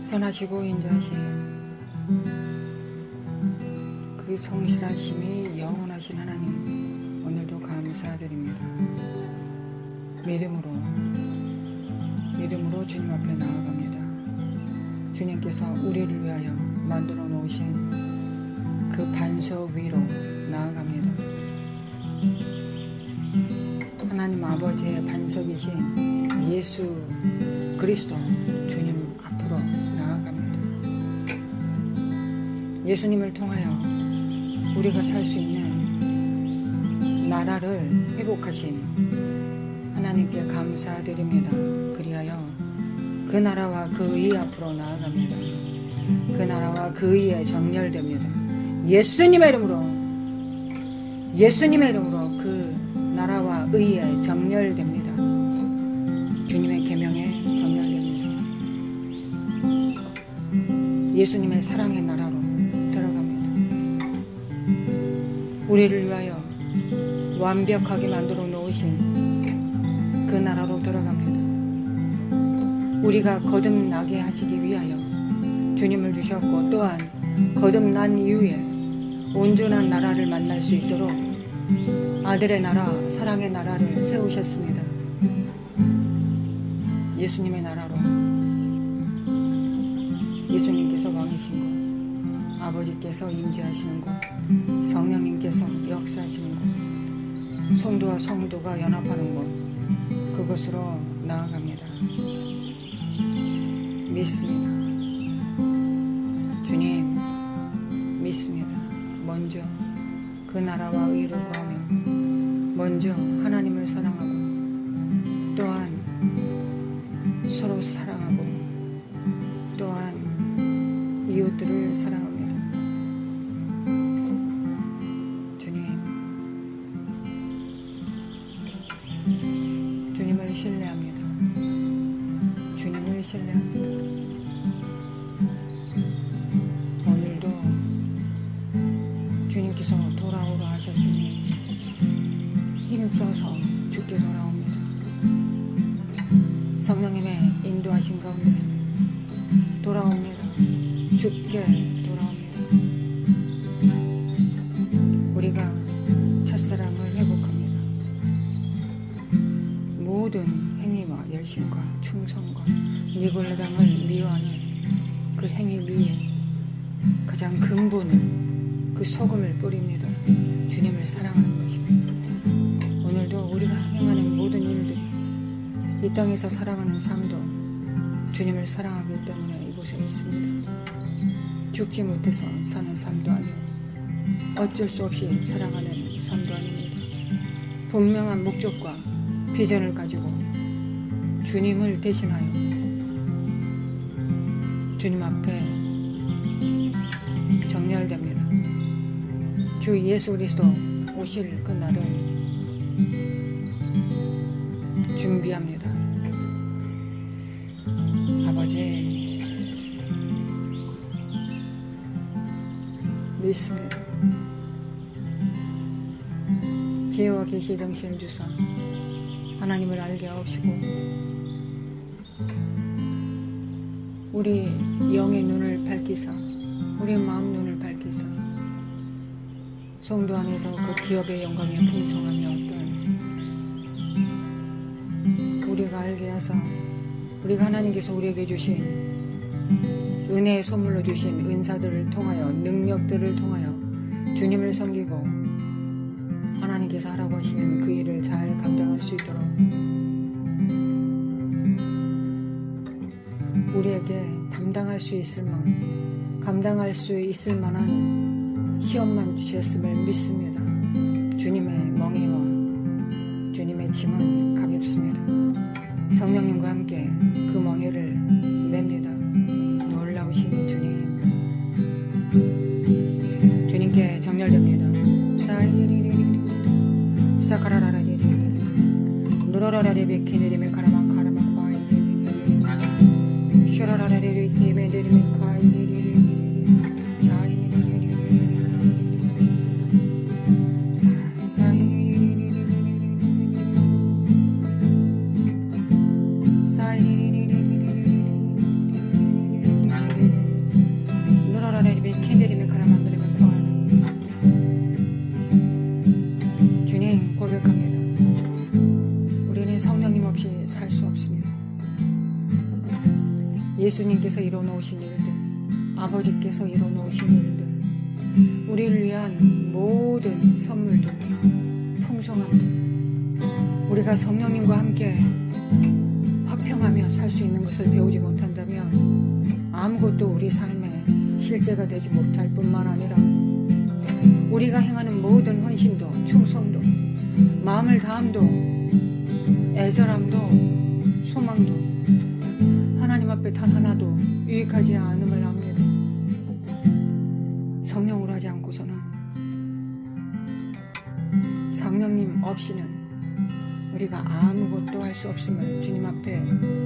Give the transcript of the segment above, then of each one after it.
선하시고 인자하신 그 성실하심이 영원하신 하나님, 오늘도 감사드립니다. 믿음으로 주님 앞에 나아갑니다. 주님께서 우리를 위하여 만들어 놓으신 그 반석 위로 나아갑니다. 하나님 아버지의 반석이신 예수 그리스도 주님 앞으로 나아갑니다. 예수님을 통하여 우리가 살 수 있는 나라를 회복하신 하나님께 감사드립니다. 그리하여 그 나라와 그 의 앞으로 나아갑니다. 그 나라와 그 의에 정렬됩니다. 예수님의 이름으로 그 나라와 의에 정렬됩니다. 주님의 계명에 정렬됩니다. 예수님의 사랑의 나라로 들어갑니다. 우리를 위하여 완벽하게 만들어 놓으신 그 나라로 들어갑니다. 우리가 거듭나게 하시기 위하여 주님을 주셨고, 또한 거듭난 이후에 온전한 나라를 만날 수 있도록 아들의 나라, 사랑의 나라를 세우셨습니다. 예수님의 나라로 예수님께서 왕이신 곳, 아버지께서 임재하시는 곳, 성령님께서 역사하시는 곳, 성도와 성도가 연합하는 곳, 그곳으로 나아갑니다. 믿습니다. 주님 믿습니다. 먼저 그 나라와 의를 구하며 먼저 하나님을 사랑하고, 또한 서로 사랑하고, 또한 이웃들을 사랑합니다. 주님을 신뢰합니다. 주님을 신뢰합니다. 오늘도 주님께서 돌아오라 하셨으니 힘써서 주께 돌아옵니다. 성령님의 인도하신 가운데서 돌아옵니다. 주께 돌아옵니다. 우리가 첫사랑을 회복합니다. 모든 행위와 열심과 충성과 니골라당을 미워하는 그 행위 위에 가장 근본은 그 소금을 뿌립니다. 주님을 사랑하는 것입니다. 오늘도 우리가 행하는 모든 일들이 이 땅에서 살아가는 삶도 주님을 사랑하기 때문에 이곳에 있습니다. 죽지 못해서 사는 삶도 아니고 어쩔 수 없이 살아가는 삶도 아닙니다. 분명한 목적과 비전을 가지고 주님을 대신하여 주님 앞에 정렬됩니다. 주 예수 그리스도 오실 그 날을 준비합니다. 아버지 믿습니다. 지혜와 계시 정신을 주사 하나님을 알게 하옵시고, 우리 영의 눈을 밝히사, 우리 마음 눈을 밝히사, 성도 안에서 그 기업의 영광의 풍성함이 어떠한지 우리가 알게 하사, 우리가 하나님께서 우리에게 주신 은혜의 선물로 주신 은사들을 통하여, 능력들을 통하여 주님을 섬기고 하나님께서 하라고 하시는 그 일을 잘 감당할 수 있도록 우리에게 감당할 수 있을 만한 시험만 주셨음을 믿습니다. 주님의 멍에와 주님의 짐은 가볍습니다. 성령님과 함께 그 멍에를 맵니다. 놀라우신 주님께 정렬됩니다. 사카라라라리 노라라라리베키네리메 카라만 카라만 과이 슈라라라리베키네리메 과이 예수님께서 이뤄놓으신 일들, 아버지께서 이뤄놓으신 일들, 우리를 위한 모든 선물들, 풍성함들, 우리가 성령님과 함께 화평하며 살 수 있는 것을 배우지 못한다면 아무것도 우리 삶의 실제가 되지 못할 뿐만 아니라 우리가 행하는 모든 헌신도, 충성도, 마음을 다함도, 애절함도, 소망도 하나님 앞에 단 하나도 유익하지 않음을 압니다. 성령으로 하지 않고서는, 성령님 없이는 우리가 아무것도 할 수 없음을 주님 앞에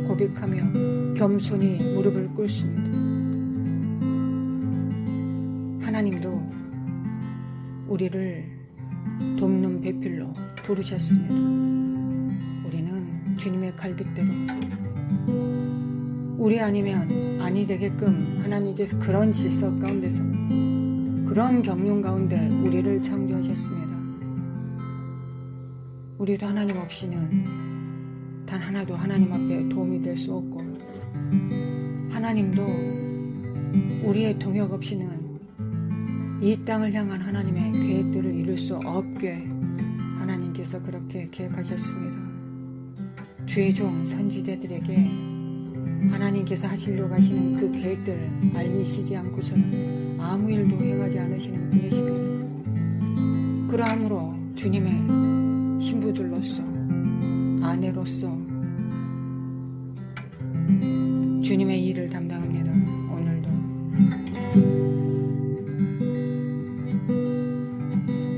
고백하며 겸손히 무릎을 꿇습니다. 하나님도 우리를 돕는 배필로 부르셨습니다. 우리는 주님의 갈빗대로 우리 아니면 아니 되게끔 하나님께서 그런 질서 가운데서, 그런 경륜 가운데 우리를 창조하셨습니다. 우리도 하나님 없이는 단 하나도 하나님 앞에 도움이 될 수 없고, 하나님도 우리의 동역 없이는 이 땅을 향한 하나님의 계획들을 이룰 수 없게 하나님께서 그렇게 계획하셨습니다. 주의 종 선지자들에게 하나님께서 하시려고 하시는 그 계획들을 알리시지 않고서는 아무 일도 행하지 않으시는 분이십니다. 그러므로 주님의 신부들로서, 아내로서 주님의 일을 담당합니다. 오늘도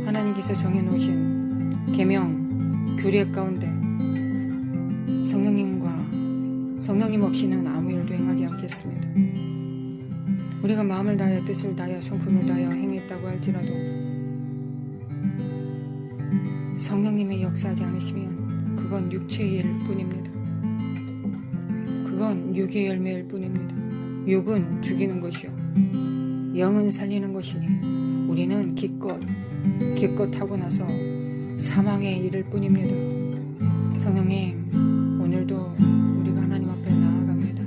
하나님께서 정해놓으신 계명, 규례 가운데 성령님 없이는 아무 일도 행하지 않겠습니다. 우리가 마음을 다하여 뜻을 다하여 성품을 다하여 행했다고 할지라도 성령님이 역사하지 않으시면 그건 육체의 일 뿐입니다. 그건 육의 열매일 뿐입니다. 육은 죽이는 것이요 영은 살리는 것이니 우리는 기껏 하고 나서 사망의 일일 뿐입니다. 성령님, 오늘도 우리가 하나님 앞에 나아갑니다.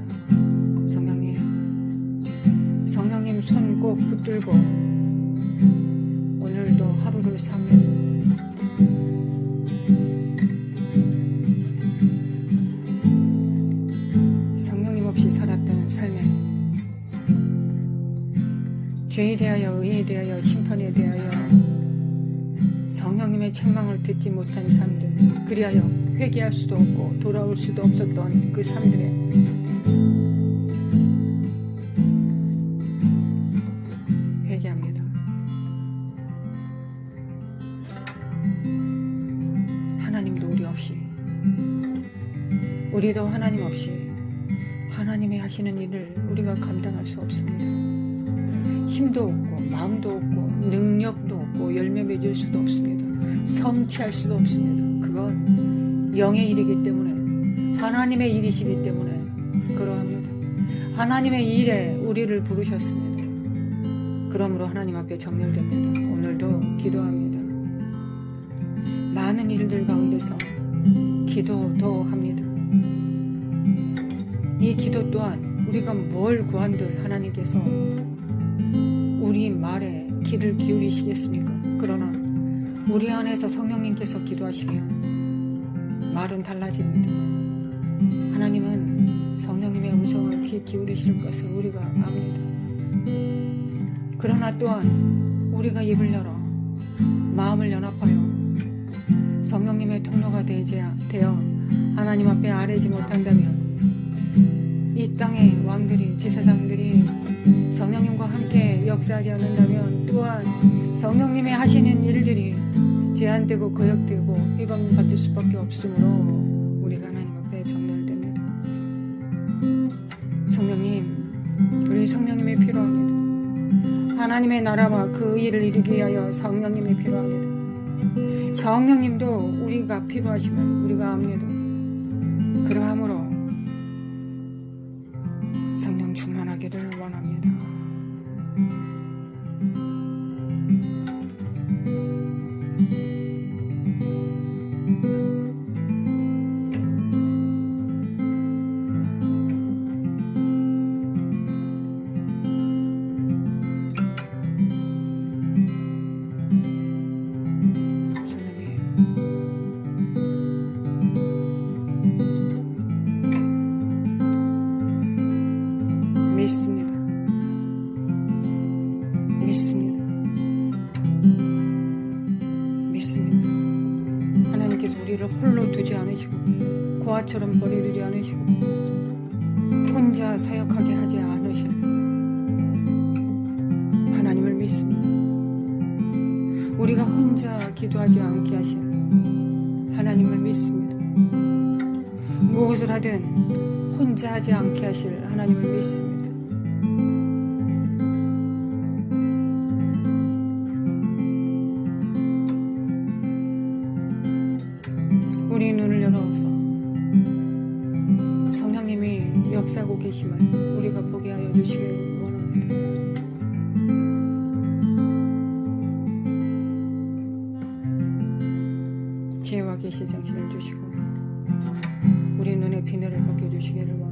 성령님 손 꼭 붙들고 오늘도 하루를 삽니다. 성령님 없이 살았던 삶에 죄에 대하여, 의에 대하여, 심판에 대하여 성령님의 책망을 듣지 못한 삶들, 그리하여 회개할 수도 없고 돌아올 수도 없었던 그 삶들에 회개합니다. 하나님도 우리 없이, 우리도 하나님 없이 하나님이 하시는 일을 우리가 감당할 수 없습니다. 힘도 없고 마음도 없고 능력도 없고 열매 맺을 수도 없습니다. 성취할 수도 없습니다. 그건 영의 일이기 때문에, 하나님의 일이시기 때문에 그러합니다. 하나님의 일에 우리를 부르셨습니다. 그러므로 하나님 앞에 정렬됩니다. 오늘도 기도합니다. 많은 일들 가운데서 기도도 합니다. 이 기도 또한 우리가 뭘 구한들 하나님께서 우리 말에 귀를 기울이시겠습니까? 그러나 우리 안에서 성령님께서 기도하시면 말은 달라집니다. 하나님은 성령님의 음성을 귀 기울이실 것을 우리가 압니다. 그러나 또한 우리가 입을 열어 마음을 연합하여 성령님의 통로가 되어 하나님 앞에 아뢰지 못한다면 이 땅의 왕들이, 제사장들이 성령님과 함께 역사하지 않는다면 또한 성령님이 하시는 일들이 제한되고 거역되고 비방받을 수밖에 없으므로 우리가 하나님 앞에 정렬됩니다. 성령님, 우리 성령님이 필요합니다. 하나님의 나라와 그 일을 이루기 위하여 성령님이 필요합니다. 성령님도 우리가 필요하심을 우리가 압니다. 그러므로 성령 충만하기를 원합니다. 믿습니다. 믿습니다. 믿습니다. 하나님께서 우리를 홀로 두지 않으시고 고아처럼 버리지 않으시고 혼자 사역하게 하지 않으신 하나님을 믿습니다. 우리가 혼자 기도하지 않게 하신 하나님을 믿습니다. 무엇을 하든 혼자 하지 않게 하실 하나님을 믿습니다. 우리 눈을 열어서 성령님이 역사하고 계심을 우리가 보게 하여 주시길 원합니다. 지혜와 계시 정신을 주시고 우리 눈의 비늘을 벗겨주시기를 원합니다.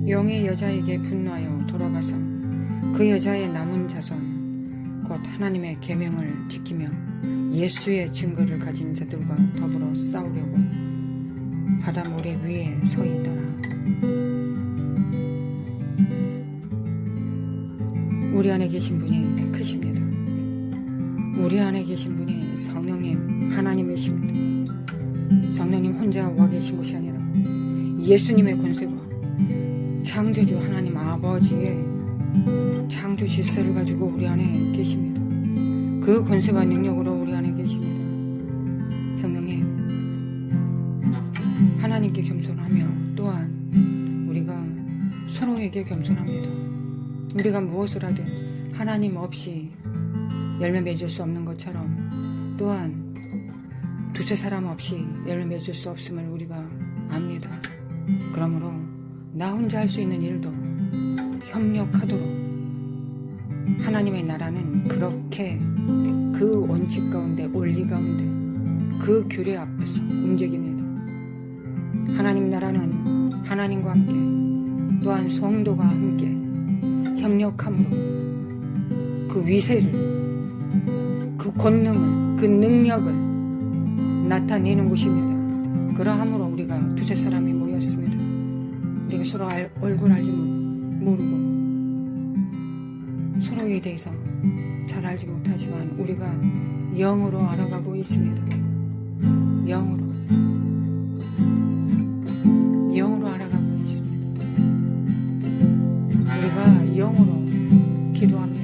영의 여자에게 분노하여 돌아가서 그 여자의 남은 자손 곧 하나님의 계명을 지키며 예수의 증거를 가진 자들과 더불어 싸우려고 바다 모래 위에 서 있더라. 우리 안에 계신 분이 크십니다. 우리 안에 계신 분이 성령님 하나님이십니다. 성령님 혼자 와 계신 것이 아니라 예수님의 권세가 창조주 하나님 아버지의 창조 질서를 가지고 우리 안에 계십니다. 그 권세와 능력으로 우리 안에 계십니다. 성령님 하나님께 겸손하며 또한 우리가 서로에게 겸손합니다. 우리가 무엇을 하든 하나님 없이 열매 맺을 수 없는 것처럼 또한 두세 사람 없이 열매 맺을 수 없음을 우리가 압니다. 그러므로 나 혼자 할 수 있는 일도 협력하도록 하나님의 나라는 그렇게 그 원칙 가운데 원리 가운데 그 규례 앞에서 움직입니다. 하나님 나라는 하나님과 함께 또한 성도가 함께 협력함으로 그 위세를 그 권능을 그 능력을 나타내는 곳입니다. 그러함으로 우리가 두세 사람이 모였습니다. 우리가 서로 얼굴 알지 모르고 서로에 대해서 잘 알지 못하지만 우리가 영으로 알아가고 있습니다. 영으로 알아가고 있습니다. 우리가 영으로 기도합니다.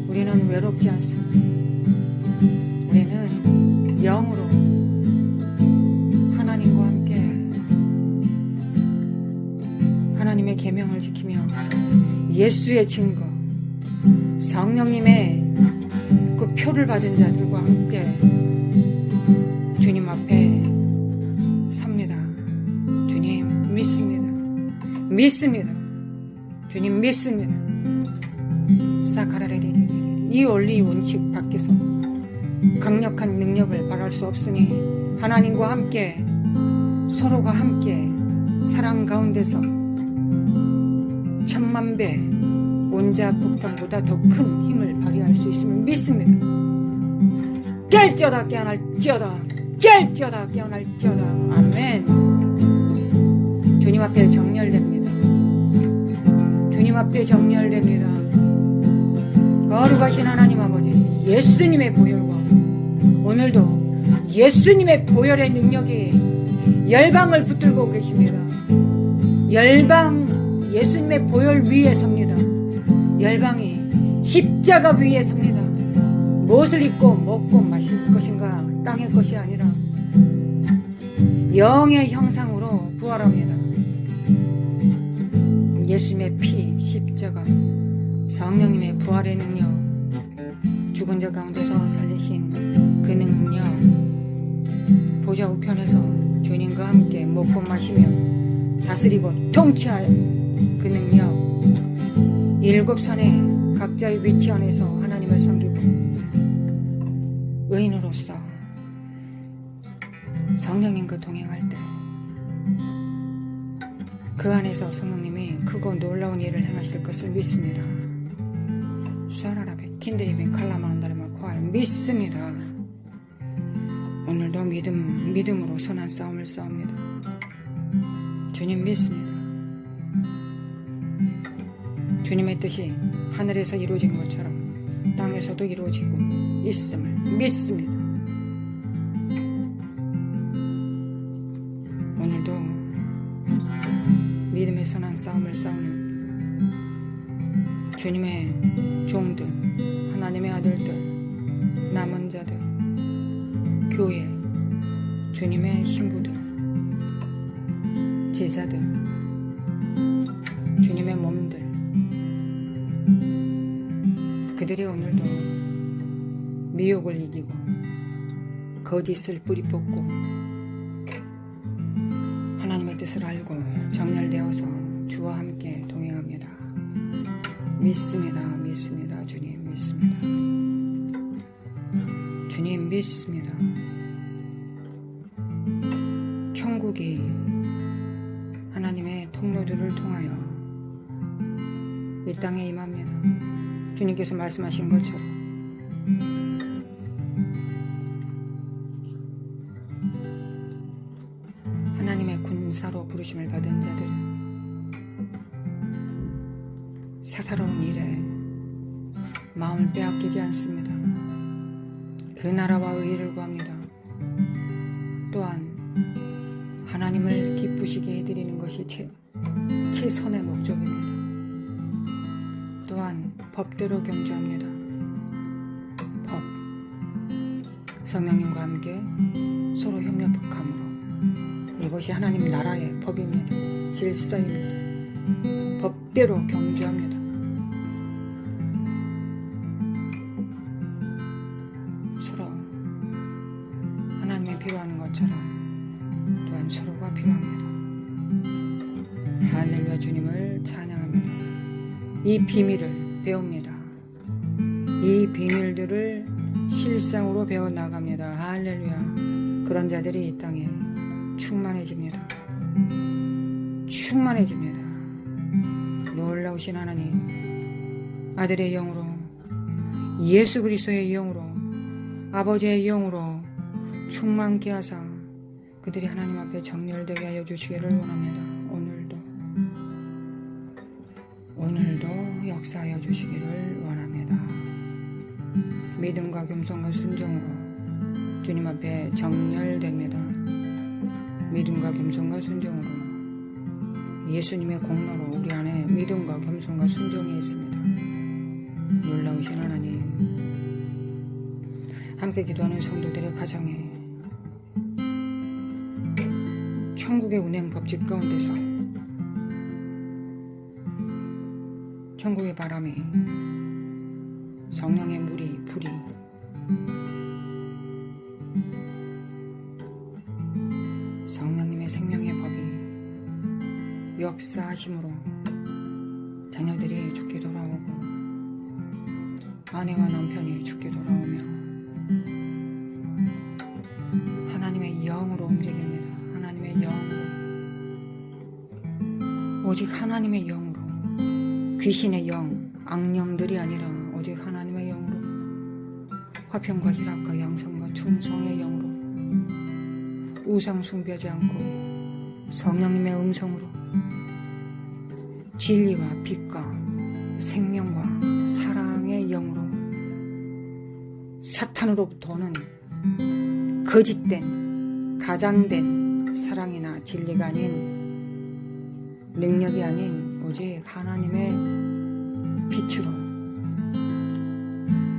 우리는 외롭지 않습니다. 우리는 영으로 하나님과 함께 하나님의 계명을 지키며 예수의 증거 성령님의 그 표를 받은 자들과 함께 주님 앞에 삽니다. 주님 믿습니다. 주님 믿습니다. 사카라레리 이 원리 원칙 밖에서 강력한 능력을 발할 수 없으니 하나님과 함께 서로가 함께 사랑 가운데서 천만배 온자 폭탄보다 더 큰 힘을 발휘할 수 있음을 믿습니다. 깰지어다 깨어날지어다 깰지어다 깨어날지어다. 아멘. 주님 앞에 정렬됩니다. 주님 앞에 정렬됩니다. 거룩하신 하나님 아버지 예수님의 보혈과 오늘도 예수님의 보혈의 능력이 열방을 붙들고 계십니다. 열방 예수님의 보혈 위에 섭니다. 열방이 십자가 위에 섭니다. 무엇을 입고 먹고 마실 것인가 땅의 것이 아니라 영의 형상으로 부활합니다. 예수님의 피 십자가 성령님의 부활의 능력, 죽은 자 가운데서 살리신 그 능력, 보좌 우편에서 주님과 함께 먹고 마시며 다스리고 통치할 그 능력, 일곱 산의 각자의 위치 안에서 하나님을 섬기고 의인으로서 성령님과 동행할 때 그 안에서 성령님이 크고 놀라운 일을 행하실 것을 믿습니다. 샤라라베 킨드리베 칼라마한다르마 콰 믿습니다. 오늘도 믿음으로 선한 싸움을 싸웁니다. 주님 믿습니다. 주님의 뜻이 하늘에서 이루어진 것처럼 땅에서도 이루어지고 있음을 믿습니다. 오늘도 믿음의 선한 싸움을 싸우는 주님의 종들, 하나님의 아들들, 남은 자들, 교회, 주님의 신부들, 제사들, 주님의 몸들, 그들이 오늘도 미혹을 이기고 거짓을 뿌리 뽑고 하나님의 뜻을 알고 정렬되어서 주와 함께 동행합니다. 믿습니다. 믿습니다. 주님 믿습니다. 주님 믿습니다. 천국이 하나님의 통로들을 통하여 이 땅에 임합니다. 주님께서 말씀하신 것처럼 하나님의 군사로 부르심을 받은 자들은 사사로운 일에 마음을 빼앗기지 않습니다. 그 나라와 의를 구합니다. 또한 하나님을 기쁘시게 해드리는 것이 최선의 목적입니다. 또한 법대로 경주합니다. 법, 성령님과 함께 서로 협력함으로 이것이 하나님 나라의 법입니다. 질서입니다. 법대로 경주합니다. 서로 하나님의 필요한 것처럼 또한 서로가 필요합니다. 할렐루야. 주님을 찬양합니다. 이 비밀을 배웁니다. 이 비밀들을 실상으로 배워나갑니다. 할렐루야. 그런 자들이 이 땅에 충만해집니다. 충만해집니다. 놀라우신 하나님, 아들의 영으로, 예수 그리스도의 영으로, 아버지의 영으로 충만케 하사 그들이 하나님 앞에 정렬되게 하여 주시기를 원합니다. 오늘도 역사하여 주시기를 원합니다. 믿음과 겸손과 순종으로 주님 앞에 정렬됩니다. 믿음과 겸손과 순종으로 예수님의 공로로 우리 안에 믿음과 겸손과 순종이 있습니다. 놀라우신 하나님, 함께 기도하는 성도들의 가정에 천국의 운행 법칙 가운데서 천국의 바람이, 성령의 물이, 불이 성령님의 생명의 법이 역사하심으로 자녀들이 죽게 돌아오고 아내와 남편이 죽게 돌아오며 하나님의 영으로 움직입니다. 하나님의 영으로, 오직 하나님의 영으로, 귀신의 영, 악령들이 아니라 오직 하나님의 영으로, 화평과 희락과 양성과 충성의 영으로, 우상 숭배하지 않고 성령님의 음성으로 진리와 빛과 생명과 사랑의 영으로 사탄으로부터 오는 거짓된 가장된 사랑이나 진리가 아닌, 능력이 아닌 오직 하나님의 빛으로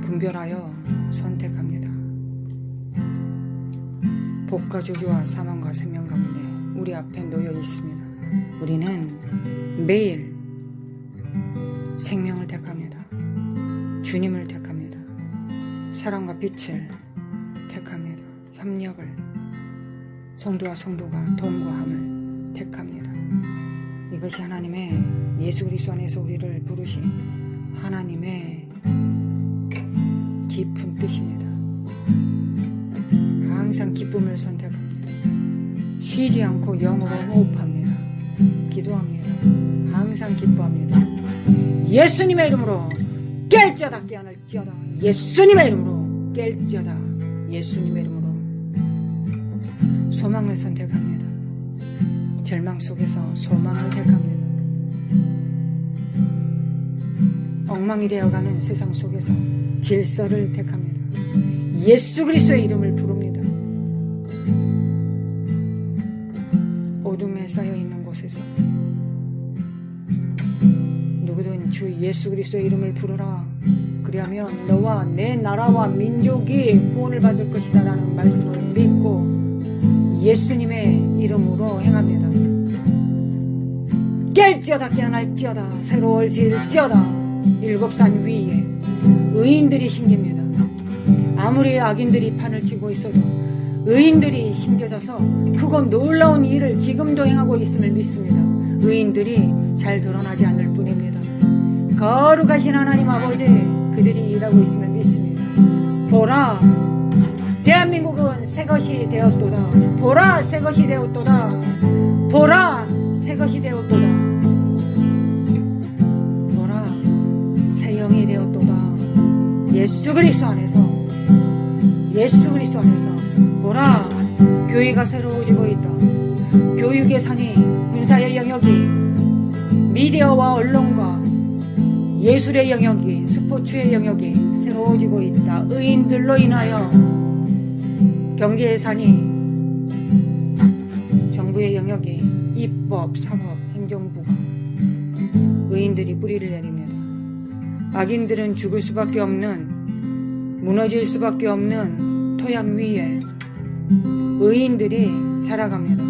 분별하여 선택합니다. 복과 저주와 사망과 생명 가운데 우리 앞에 놓여 있습니다. 우리는 매일 생명을 택합니다. 주님을 택합니다. 사랑과 빛을 택합니다. 협력을, 성도와 성도가 동거함을 택합니다. 이것이 하나님의 예수 그리스도 안에서 우리를 부르신 하나님의 깊은 뜻입니다. 항상 기쁨을 선택합니다. 쉬지 않고 영으로 호흡합니다. 기도합니다. 항상 기뻐합니다. 예수님의 이름으로 깰지어다 깨어날지어다. 예수님의 이름으로 깰지어다. 예수님의 이름으로 소망을 선택합니다. 절망 속에서 소망을 택합니다. 엉망이 되어가는 세상 속에서 질서를 택합니다. 예수 그리스도의 이름을 부릅니다. 어둠에 쌓여있는 곳에서 누구든 주 예수 그리스도의 이름을 부르라. 그리하면 너와 내 나라와 민족이 구원을 받을 것이다 라는 말씀을 믿고 예수님의 이름으로 행합니다. 깰지어다 깨어날지어다 새로워질지어다. 일곱산 위에 의인들이 심깁니다. 아무리 악인들이 판을 치고 있어도 의인들이 심겨져서 크고 놀라운 일을 지금도 행하고 있음을 믿습니다. 의인들이 잘 드러나지 않을 뿐입니다. 거룩하신 하나님 아버지, 그들이 일하고 있음을 믿습니다. 보라, 대한민국은 새것이 되었도다. 보라, 새것이 되었도다. 보라, 새것이 되었도다. 보라, 새 영이 되었도다. 예수 그리스도 안에서, 예수 그리스도 안에서 보라, 교회가 새로워지고 있다. 교육의 산이, 군사의 영역이, 미디어와 언론과 예술의 영역이, 스포츠의 영역이 새로워지고 있다. 의인들로 인하여 경제의 산이, 정부의 영역이, 입법, 사법, 행정부가 의인들이 뿌리를 내립니다. 악인들은 죽을 수밖에 없는, 무너질 수밖에 없는 토양 위에 의인들이 자라갑니다.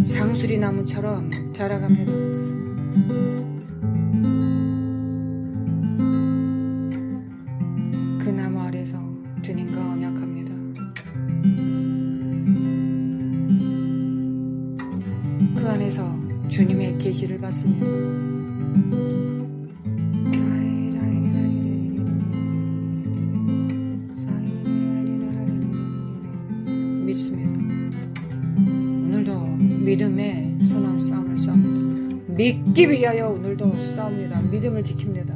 상수리 나무처럼 자라갑니다. 그 나무 아래서 주님과 언약합니다. 그 안에서 주님의 계시를 받습니다. 믿습니다. 오늘도 믿음의 선한 싸움을 싸웁니다. 믿기 위하여 오늘도 싸웁니다. 믿음을 지킵니다.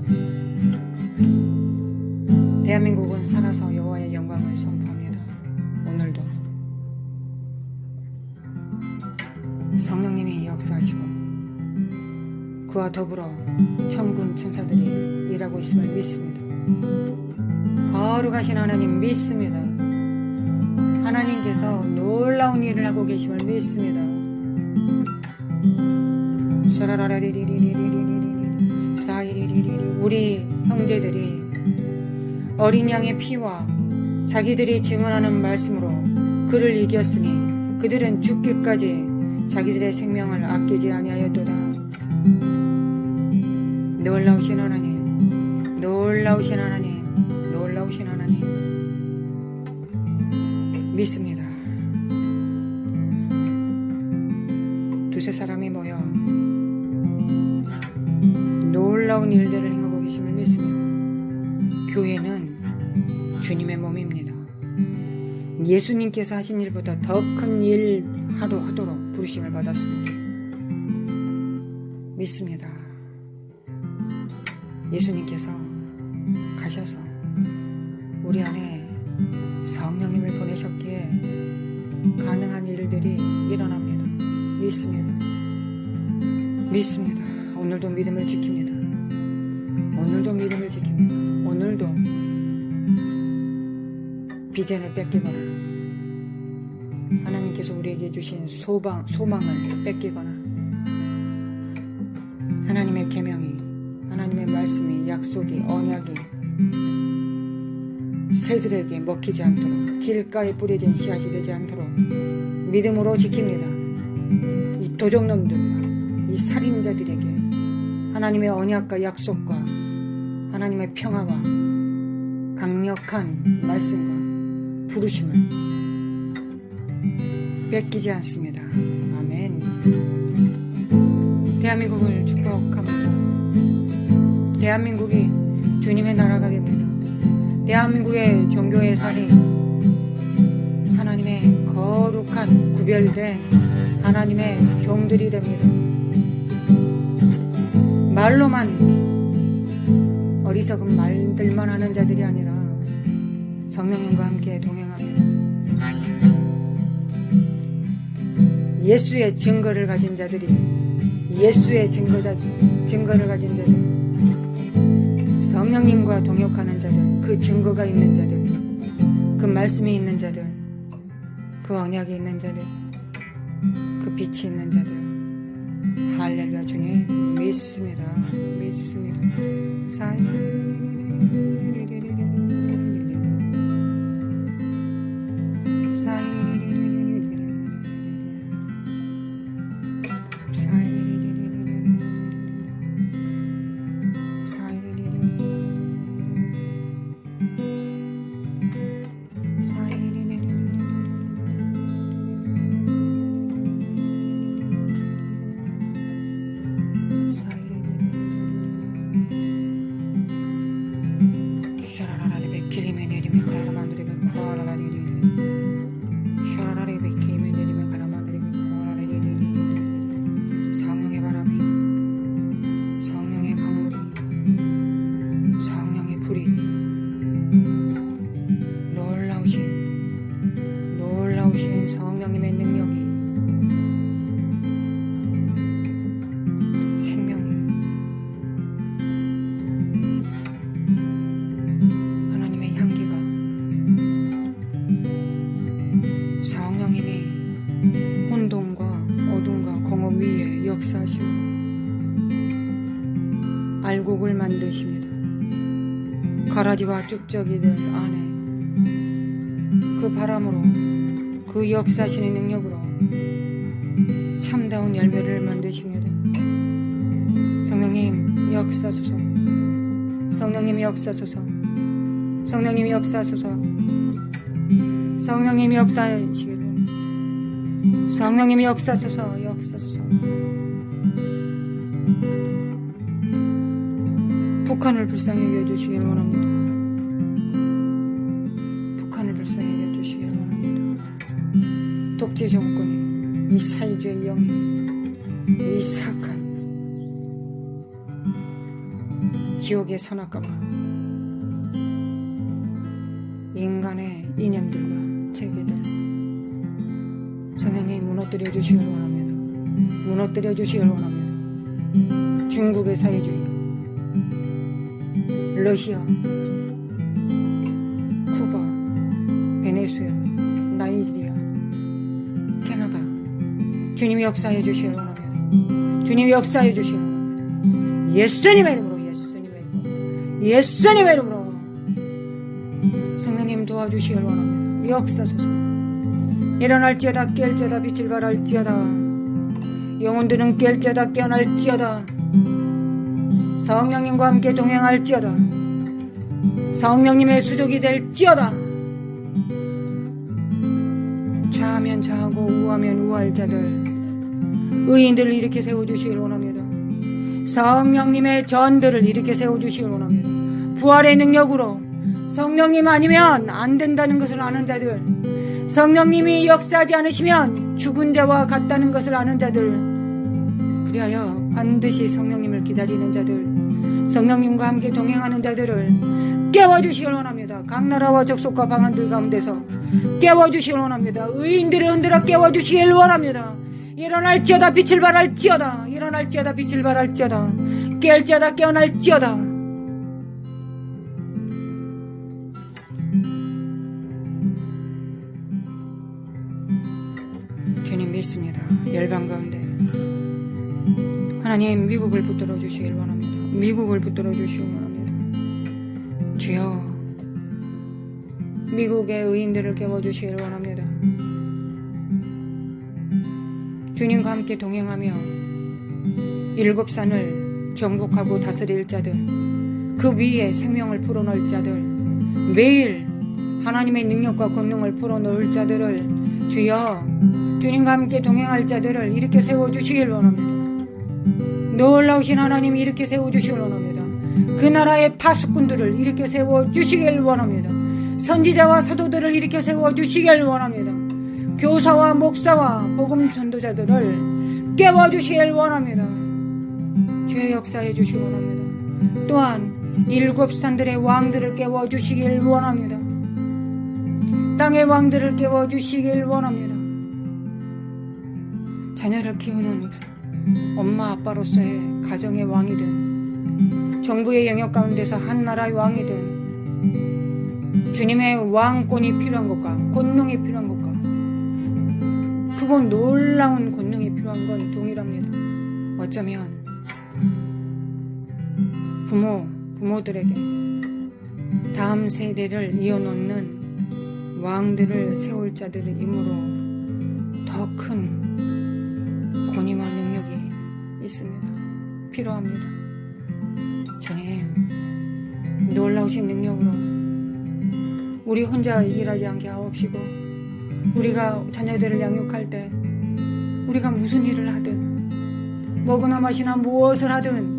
대한민국은 살아서 여호와의 영광을 선포합니다. 오늘도 성령님이 역사하시고 그와 더불어 천군 천사들이 일하고 있음을 믿습니다. 거룩하신 하나님 믿습니다. 하나님께서 놀라운 일을 하고 계심을 믿습니다. 우리 형제들이 어린 양의 피와 자기들이 증언하는 말씀으로 그를 이겼으니 그들은 죽기까지 자기들의 생명을 아끼지 아니하였도다. 놀라우신 하나님, 놀라우신 하나님, 놀라우신 하나님 믿습니다. 두세 사람이 모여 놀라운 일들을 행하고 계심을 믿습니다. 교회는 주님의 몸입니다. 예수님께서 하신 일보다 더 큰 일 하도록 부르심을 받았습니다. 믿습니다. 예수님께서 가셔서 우리 안에 성령님을 보내셨기에 가능한 일들이 일어납니다. 믿습니다. 믿습니다. 오늘도 믿음을 지킵니다. 오늘도 믿음을 지킵니다. 오늘도 비전을 뺏기거나 하나님께서 우리에게 주신 소망을 뺏기거나 하나님의 계명이, 하나님의 말씀이, 약속이, 언약이 새들에게 먹히지 않도록, 길가에 뿌려진 씨앗이 되지 않도록 믿음으로 지킵니다. 이 도적놈들과 이 살인자들에게 하나님의 언약과 약속과 하나님의 평화와 강력한 말씀과 부르심을 뺏기지 않습니다. 아멘. 대한민국을 축복합니다. 대한민국이 주님의 나라가 됩니다. 대한민국의 종교의 살이 하나님의 거룩한 구별된 하나님의 종들이 됩니다. 말로만 어리석은 말들만 하는 자들이 아니라 성령님과 함께 동행합니다. 예수의 증거를 가진 자들이 예수의 증거를 가진 자들, 성령님과 동역하는 자들, 그 증거가 있는 자들, 그 말씀이 있는 자들, 그 언약이 있는 자들, 그 빛이 있는 자들, 할렐루야. 주님 믿습니다. 믿습니다. 놀라우신 성령님의 능력이 생명이 하나님의 향기가 성령님이 혼돈과 어둠과 공허 위에 역사하시고 알곡을 만드십니다. 가라지와 쭉저기들 안에 그 바람으로 그 역사하시는 능력으로 참다운 열매를 만드십니다. 성령님 역사소서. 성령님 역사소서. 성령님 역사소서. 성령님 역사하시기를. 성령님 역사소서. 역사소서. 북한을 불쌍히 여겨주시길 원합니다. 북한을 불쌍히 여겨주시길 원합니다. 독재 정권이, 이 사회주의 영이, 이 사악한 지옥의 선악과가 인간의 이념들과 체계들 성령님 무너뜨려 주시길 원합니다. 무너뜨려 주시길 원합니다. 중국의 사회주의, 러시아, 쿠바, 베네수엘라, 나이지리아, 캐나다, 주님이 역사해 주시길 원합니다. 주님이 역사해 주시길 원합니다. 예수님의 이름으로, 예수님의 이름으로, 예수님의 이름으로 성령님 도와주시길 원합니다. 역사소서. 일어날지어다 깰지어다 빛을 발할지어다 영혼들은 깰지어다 깨어날지어다 성령님과 함께 동행할지어다 성령님의 수족이 될지어다. 좌하면 좌하고 우하면 우할 자들 의인들을 일으켜 세워주시길 원합니다. 성령님의 전들을 일으켜 세워주시길 원합니다. 부활의 능력으로 성령님 아니면 안 된다는 것을 아는 자들, 성령님이 역사하지 않으시면 죽은 자와 같다는 것을 아는 자들, 그리하여 반드시 성령님을 기다리는 자들, 성령님과 함께 동행하는 자들을 깨워주시길 원합니다. 각 나라와 족속과 방언들 가운데서 깨워주시길 원합니다. 의인들을 흔들어 깨워주시길 원합니다. 일어날지어다 빛을 발할지어다. 일어날지어다 빛을 발할지어다. 깰지어다 깨어날지어다. 주님 믿습니다. 열방 가운데 하나님 미국을 붙들어 주시길 원합니다. 미국을 붙들어 주시길 원합니다. 주여 미국의 의인들을 깨워주시길 원합니다. 주님과 함께 동행하며 일곱 산을 정복하고 다스릴 자들, 그 위에 생명을 불어넣을 자들, 매일 하나님의 능력과 권능을 불어넣을 자들을 주여 주님과 함께 동행할 자들을 이렇게 세워주시길 원합니다. 놀라우신 하나님이 이렇게 세워주시길 원합니다. 그 나라의 파수꾼들을 이렇게 세워주시길 원합니다. 선지자와 사도들을 이렇게 세워주시길 원합니다. 교사와 목사와 복음 전도자들을 깨워주시길 원합니다. 주의 역사해 주시기 원합니다. 또한 일곱 산들의 왕들을 깨워주시길 원합니다. 땅의 왕들을 깨워주시길 원합니다. 자녀를 키우는 엄마 아빠로서의 가정의 왕이든 정부의 영역 가운데서 한 나라의 왕이든 주님의 왕권이 필요한 것과 권능이 필요한 것과 크고 놀라운 권능이 필요한 건 동일합니다. 어쩌면 부모들에게 다음 세대를 이어놓는 왕들을 세울 자들이므로 더 큰 권위와 능력이 있습니다. 필요합니다. 주님, 놀라우신 능력으로 우리 혼자 일하지 않게 하옵시고, 우리가 자녀들을 양육할 때 우리가 무슨 일을 하든 먹으나 마시나 무엇을 하든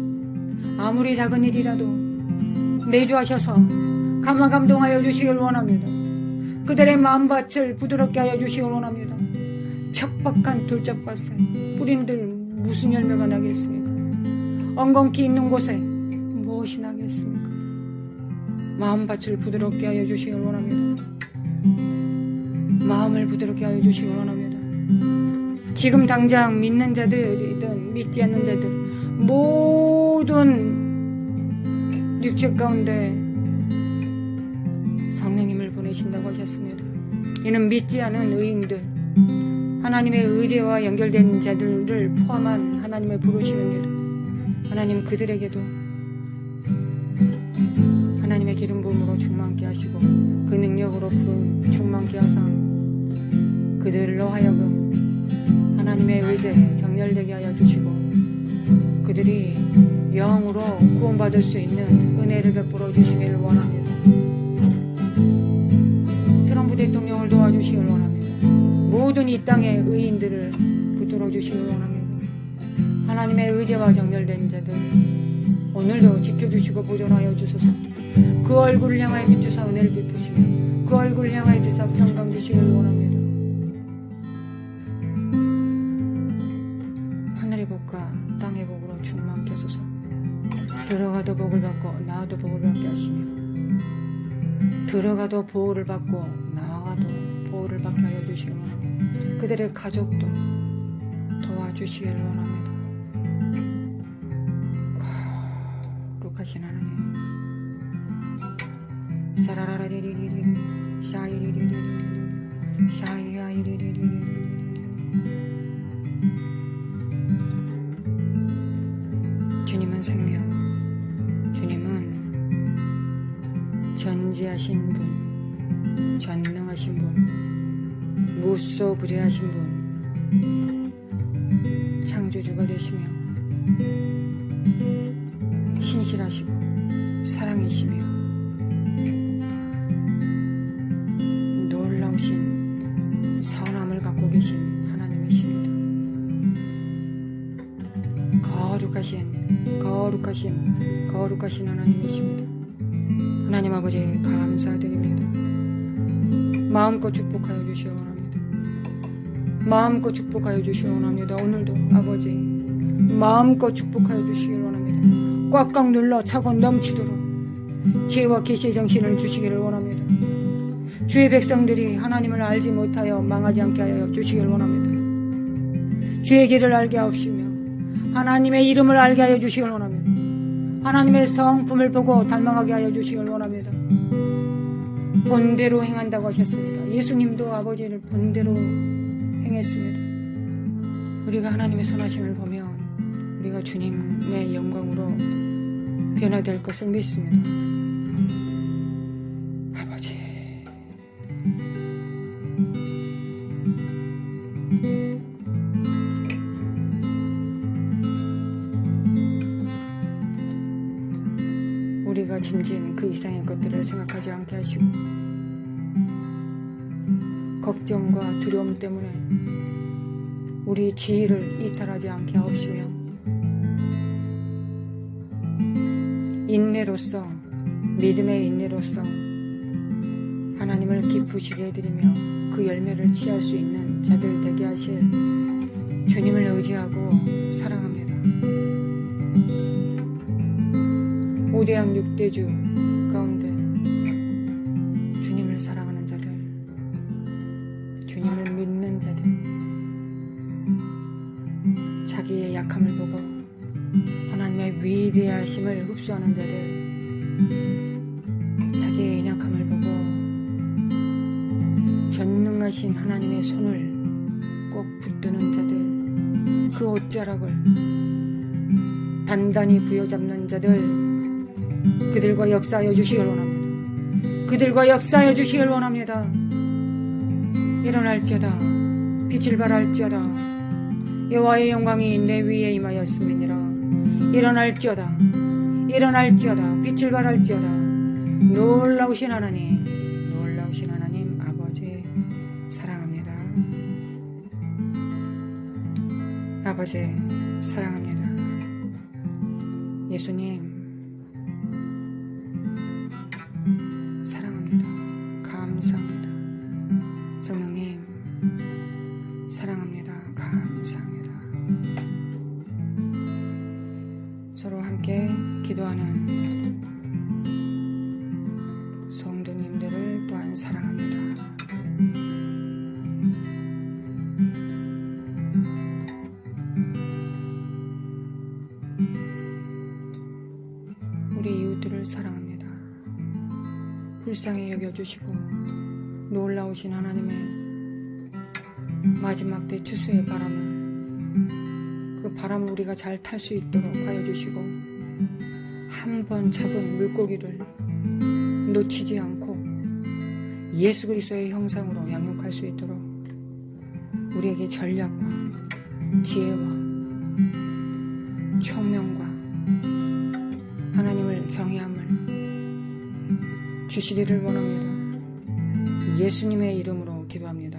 아무리 작은 일이라도 내주하셔서 감화감동하여 주시길 원합니다. 그들의 마음밭을 부드럽게 하여 주시길 원합니다. 척박한 돌짝밭에 뿌린들 무슨 열매가 나겠습니까? 엉겅퀴 있는 곳에 무엇이 나겠습니까? 마음밭을 부드럽게 하여 주시길 원합니다. 마음을 부드럽게 하여 주시길 원합니다. 지금 당장 믿는 자들이든 믿지 않는 자들 모든 육체 가운데 성령님을 보내신다고 하셨습니다. 이는 믿지 않은 의인들, 하나님의 의제와 연결된 자들을 포함한 하나님의 부르심입니다. 하나님 그들에게도 하나님의 기름 부음으로 충만케 하시고 그 능력으로 충만케 하사 그들로 하여금 하나님의 의제에 정렬되게 하여 주시고 그들이 영으로 구원받을 수 있는 은혜를 베풀어 주시기를 원합니다. 트럼프 대통령을 도와주시길 원합니다. 모든 이 땅의 의인들을 붙들어 주시길 원합니다. 하나님의 의제와 정렬된 자들 오늘도 지켜주시고 보존하여 주소서. 그 얼굴을 향하여 비추사 은혜를 베푸시며 그 얼굴을 향하여 비추사 평강 주시길 원합니다. 하늘의 복과 땅의 복으로 충만케 하소서. 들어가도 복을 받고 나와도 복을 받게 하시며 들어가도 보호를 받고 나와도 보호를 받게 하여 주시길 원합니다. 그들의 가족도 도와주시길 원합니다. 거룩하신 하나님, 사라라라리리리리 샤이리리리리 샤이야이리리리. 주님은 생명, 주님은 전지하신 분, 전능하신 분, 무소부재하신 분, 창조주가 되시며 신실하시고 사랑이시며 놀라우신 선함을 갖고 계신 하나님이십니다. 거룩하신 하나님이십니다. 하나님 아버지 감사드립니다. 마음껏 축복하여 주시기 원합니다. 마음껏 축복하여 주시기 원합니다. 오늘도 아버지 마음껏 축복하여 주시기 원합니다. 꽉꽉 눌러 차고 넘치도록 지혜와 계시의 정신을 주시기를 원합니다. 주의 백성들이 하나님을 알지 못하여 망하지 않게 하여 주시기를 원합니다. 주의 길을 알게 하옵시며 하나님의 이름을 알게 하여 주시기를 원합니다. 하나님의 성품을 보고 닮아가게 하여 주시기를 원합니다. 본대로 행한다고 하셨습니다. 예수님도 아버지를 본대로 행했습니다. 우리가 하나님의 선하심을 보면 우리가 주님의 영광으로 변화될 것을 믿습니다. 아버지, 우리가 짐진 그 이상의 것들을 생각하지 않게 하시고 걱정과 두려움 때문에 우리 지혜를 이탈하지 않게 하옵시며 인내로서 믿음의 인내로서 하나님을 기쁘시게 해드리며 그 열매를 취할 수 있는 자들 되게 하실 주님을 의지하고 사랑합니다. 5대양 6대주 가운데 주님을 사랑하는 자들, 주님을 믿는 자들, 자기의 약함을 보고 하나님의 위대하심을 흡수하는 자들, 자기의 연약함을 보고 전능하신 하나님의 손을 꼭 붙드는 자들, 그 옷자락을 단단히 부여잡는 자들, 그들과 역사하여 주시길 원합니다. 그들과 역사하여 주시길 원합니다. 일어날지어다 빛을 발할지어다 여호와의 영광이 내 위에 임하였음이니라. 일어날지어다 빛을 발할지어다. 놀라우신 하나님 아버지 사랑합니다. 아버지 사랑합니다. 예수님 사랑합니다. 감사합니다. 성령님 사랑합니다. 감사합니다. 서로 함께 기도하는 성도님들을 또한 사랑합니다. 우리 이웃들을 사랑합니다. 불쌍히 여겨주시고 놀라우신 하나님의 마지막 때 추수의 바람을 그 바람을 우리가 잘 탈 수 있도록 하여 주시고 한 번 잡은 물고기를 놓치지 않고 예수 그리스도의 형상으로 양육할 수 있도록 우리에게 전략과 지혜와 총명과 하나님을 경외함을 주시기를 원합니다. 예수님의 이름으로 기도합니다.